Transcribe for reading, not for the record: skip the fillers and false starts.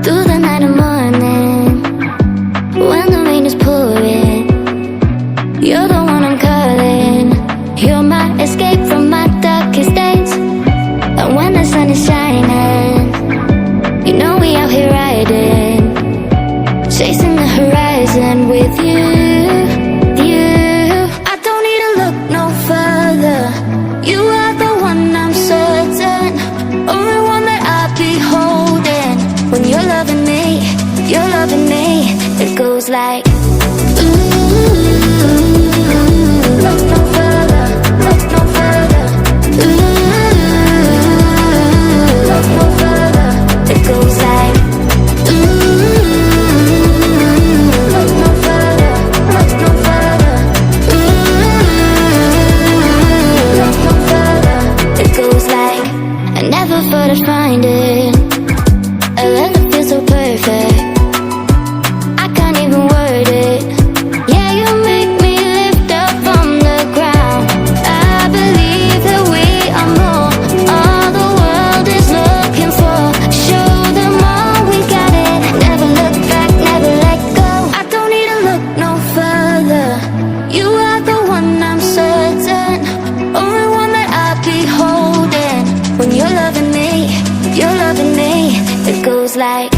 through the night and morning, when the rain is pouring, you're the one I'm calling. You're my escape from my darkest days. And when the sun is shining, you know we out here riding, chasing the horizon with you. I don't need to look no further. You are the one I'm certain, only one that I'll be holding. When you're loving me, you're loving me. It goes like, look no further, look no further. Look no further. It goes like, look no further, look no further. Look no further. It goes like, I never thought I'd find it, a love that feels so perfect. I can't even word it. Yeah, you make me lift up from the ground. I believe that we are more, all the world is looking for. Show them all we got it. Never look back, never let go. I don't need to look no further. You are the one I'm certain, only one that I'll be holding. When you're loving me, you're loving me. It goes like,